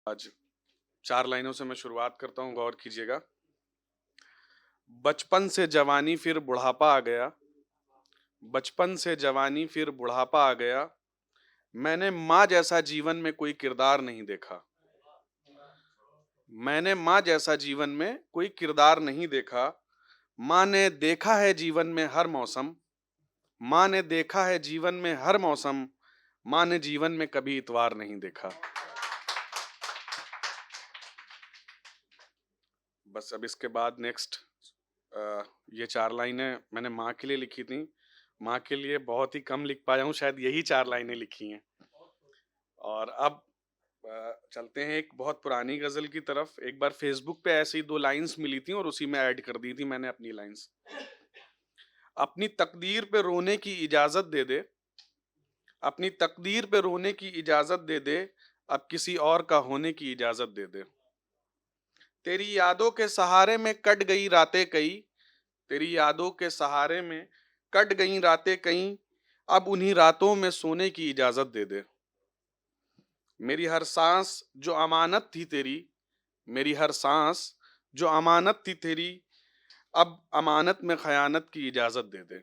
आज 4 लाइनों से मैं शुरुआत करता हूँ, गौर कीजिएगा। बचपन से जवानी फिर बुढ़ापा आ गया, बचपन से जवानी फिर बुढ़ापा आ गया। मैंने माँ जैसा जीवन में कोई किरदार नहीं देखा। मैंने माँ जैसा जीवन में कोई किरदार नहीं देखा। माँ ने देखा है जीवन में हर मौसम। माँ ने देखा है जीवन में हर मौसम। माँ ने जीवन में कभी इतवार नहीं देखा। बस अब इसके बाद नेक्स्ट ये 4 लाइनें मैंने माँ के लिए लिखी थी। माँ के लिए बहुत ही कम लिख पाया हूँ, शायद यही 4 लाइनें लिखी हैं। और अब चलते हैं एक बहुत पुरानी गजल की तरफ। एक बार फेसबुक पे ऐसी 2 लाइंस मिली थी और उसी में ऐड कर दी थी मैंने अपनी लाइंस। अपनी तकदीर पे रोने की इजाजत दे दे, अपनी तकदीर पे रोने की इजाजत दे दे, अब किसी और का होने की इजाजत दे दे। तेरी यादों के सहारे में कट गई रातें कई, तेरी यादों के सहारे में कट गई रातें कई, अब उन्हीं रातों में सोने की इजाजत दे दे। मेरी हर सांस जो अमानत थी तेरी, मेरी हर सांस जो अमानत थी तेरी, अब अमानत में खयानत की इजाजत दे दे।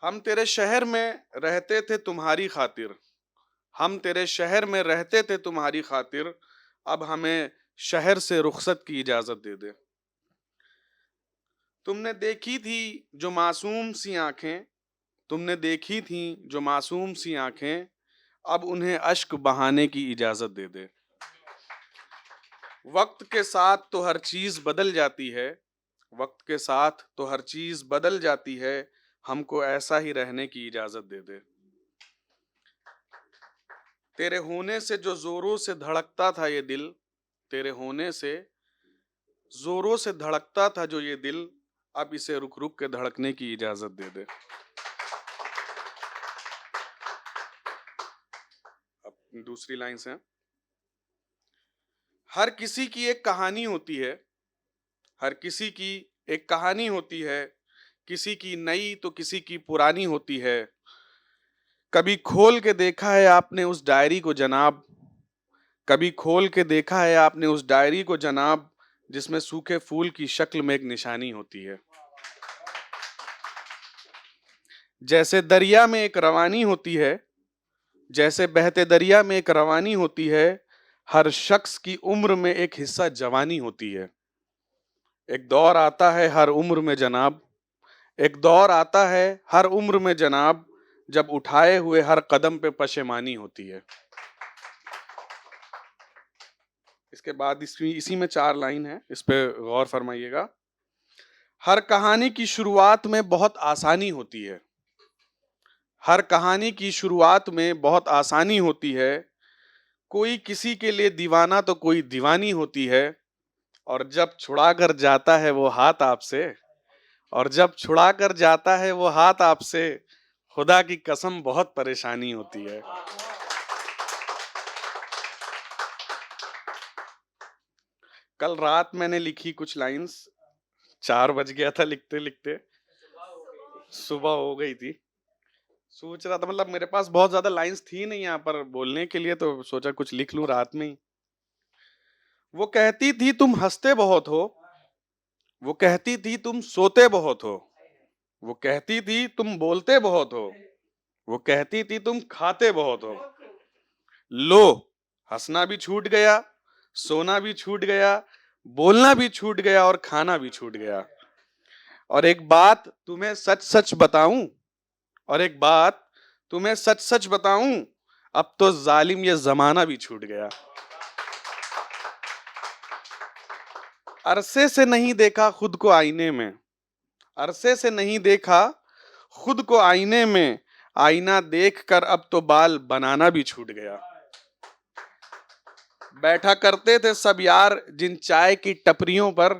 हम तेरे शहर में रहते थे तुम्हारी खातिर, हम तेरे शहर में रहते थे तुम्हारी खातिर, अब हमें शहर से रुखसत की इजाजत दे दे। तुमने देखी थी जो मासूम सी आंखें, तुमने देखी थी जो मासूम सी आंखें, अब उन्हें अश्क बहाने की इजाजत दे दे। वक्त के साथ तो हर चीज बदल जाती है, वक्त के साथ तो हर चीज बदल जाती है, हमको ऐसा ही रहने की इजाजत दे दे। तेरे होने से जो जोरों से धड़कता था ये दिल, तेरे होने से जोरों से धड़कता था जो ये दिल, अब इसे रुक रुक के धड़कने की इजाजत दे दे। अब दूसरी लाइन से, हर किसी की एक कहानी होती है, हर किसी की एक कहानी होती है, किसी की नई तो किसी की पुरानी होती है। कभी खोल के देखा है आपने उस डायरी को जनाब, कभी खोल के देखा है आपने उस डायरी को जनाब, जिसमें सूखे फूल की शक्ल में एक निशानी होती है। जैसे दरिया में एक रवानी होती है, जैसे बहते दरिया में एक रवानी होती है, हर शख्स की उम्र में एक हिस्सा जवानी होती है। एक दौर आता है हर उम्र में जनाब, एक दौर आता है हर उम्र में जनाब, जब उठाए हुए हर कदम पे पशेमानी होती है। इसके बाद इसी में 4 लाइन है, इस पे गौर फरमाइएगा। हर कहानी की शुरुआत में बहुत आसानी होती है, हर कहानी की शुरुआत में बहुत आसानी होती है, कोई किसी के लिए दीवाना तो कोई दीवानी होती है, और जब छुड़ा कर जाता है वो हाथ आपसे, और जब छुड़ा कर जाता है वो हाथ आपसे, खुदा की कसम बहुत परेशानी होती है। कल रात मैंने लिखी कुछ लाइंस, 4 बज गया था लिखते लिखते, सुबह हो गई थी। सोच रहा था, मतलब मेरे पास बहुत ज्यादा लाइंस थी नहीं यहाँ पर बोलने के लिए, तो सोचा कुछ लिख लूं रात में ही। वो कहती थी तुम हंसते बहुत हो, वो कहती थी तुम सोते बहुत हो, वो कहती थी तुम बोलते बहुत हो, वो कहती थी तुम खाते बहुत हो। लो, हंसना भी छूट गया, सोना भी छूट गया, बोलना भी छूट गया और खाना भी छूट गया। और एक बात तुम्हें सच सच बताऊं, और एक बात तुम्हें सच सच बताऊं, अब तो जालिम ये जमाना भी छूट गया। अरसे से नहीं देखा खुद को आईने में, अरसे से नहीं देखा खुद को आईने में, आईना देखकर अब तो बाल बनाना भी छूट गया। बैठा करते थे सब यार जिन चाय की टपरियों पर,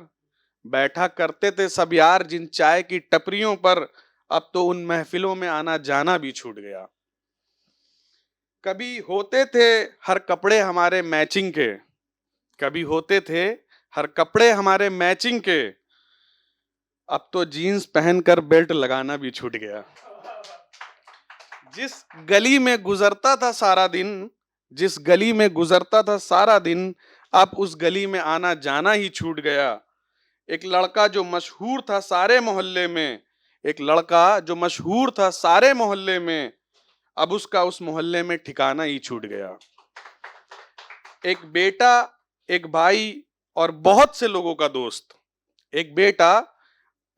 बैठा करते थे सब यार जिन चाय की टपरियों पर, अब तो उन महफिलों में आना जाना भी छूट गया। कभी होते थे हर कपड़े हमारे मैचिंग के, कभी होते थे हर कपड़े हमारे मैचिंग के, अब तो जीन्स पहनकर बेल्ट लगाना भी छूट गया। जिस गली में गुजरता था सारा दिन, जिस गली में गुजरता था सारा दिन, अब उस गली में आना जाना ही छूट गया। एक लड़का जो मशहूर था सारे मोहल्ले में, एक लड़का जो मशहूर था सारे मोहल्ले में, अब उसका उस मोहल्ले में ठिकाना ही छूट गया। एक बेटा, एक भाई और बहुत से लोगों का दोस्त, एक बेटा,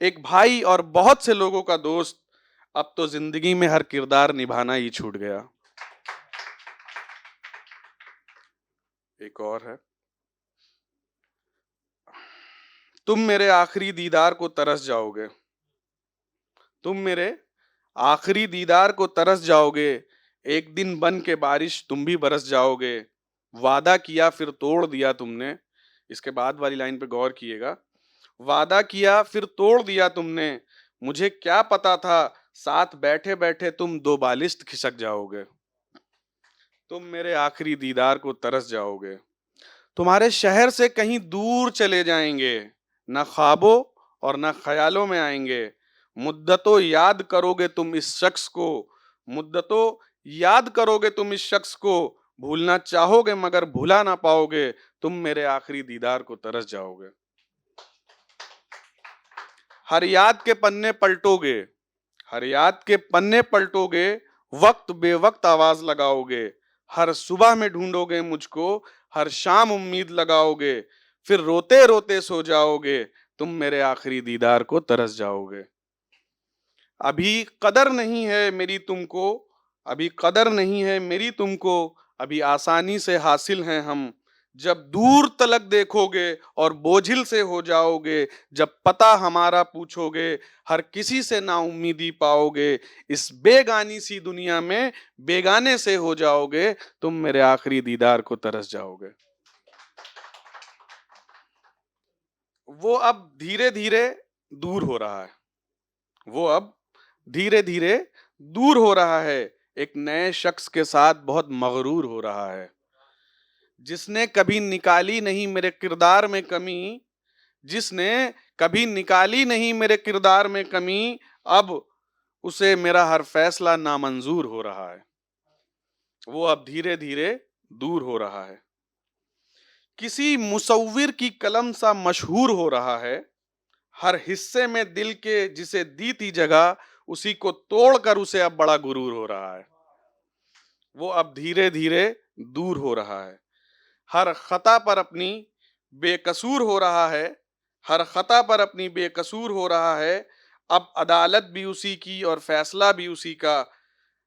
एक भाई और बहुत से लोगों का दोस्त, अब तो जिंदगी में हर किरदार निभाना ही छूट गया। एक और है, तुम मेरे आखिरी दीदार को तरस जाओगे, तुम मेरे आखिरी दीदार को तरस जाओगे, एक दिन बन के बारिश तुम भी बरस जाओगे, वादा किया फिर तोड़ दिया तुमने। इसके बाद वाली लाइन पे गौर किएगा, वादा किया फिर तोड़ दिया तुमने, मुझे क्या पता था साथ बैठे बैठे तुम दो बालिश्त खिसक जाओगे। तुम मेरे आखिरी दीदार को तरस जाओगे, तुम्हारे शहर से कहीं दूर चले जाएंगे, न ख्वाबों और न ख्यालों में आएंगे, मुद्दतों याद करोगे तुम इस शख्स को, मुद्दतों याद करोगे तुम इस शख्स को, भूलना चाहोगे मगर भुला ना पाओगे, तुम मेरे आखिरी दीदार को तरस जाओगे। हर याद के पन्ने पलटोगे, हर याद के पन्ने पलटोगे, वक्त बेवक्त आवाज लगाओगे, हर सुबह में ढूंढोगे मुझको, हर शाम उम्मीद लगाओगे, फिर रोते रोते सो जाओगे, तुम मेरे आखिरी दीदार को तरस जाओगे। अभी कदर नहीं है मेरी तुमको, अभी कदर नहीं है मेरी तुमको, अभी आसानी से हासिल हैं हम, जब दूर तलक देखोगे और बोझिल से हो जाओगे, जब पता हमारा पूछोगे, हर किसी से ना उम्मीदी पाओगे, इस बेगानी सी दुनिया में बेगाने से हो जाओगे, तुम मेरे आखिरी दीदार को तरस जाओगे। वो अब धीरे धीरे दूर हो रहा है, वो अब धीरे धीरे दूर हो रहा है, एक नए शख्स के साथ बहुत मगरूर हो रहा है, जिसने कभी निकाली नहीं मेरे किरदार में कमी, जिसने कभी निकाली नहीं मेरे किरदार में कमी, अब उसे मेरा हर फैसला नामंजूर हो रहा है। वो अब धीरे धीरे दूर हो रहा है, किसी मुसव्विर की कलम सा मशहूर हो रहा है, हर हिस्से में दिल के जिसे दी थी जगह, उसी को तोड़कर उसे अब बड़ा गुरूर हो रहा है। वो अब धीरे धीरे दूर हो रहा है, हर खता पर अपनी बेकसूर हो रहा है, हर खता पर अपनी बेकसूर हो रहा है, अब अदालत भी उसी की और फैसला भी उसी का,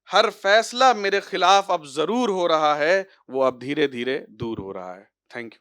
हर फैसला मेरे खिलाफ अब जरूर हो रहा है, वो अब धीरे धीरे दूर हो रहा है। Thank you.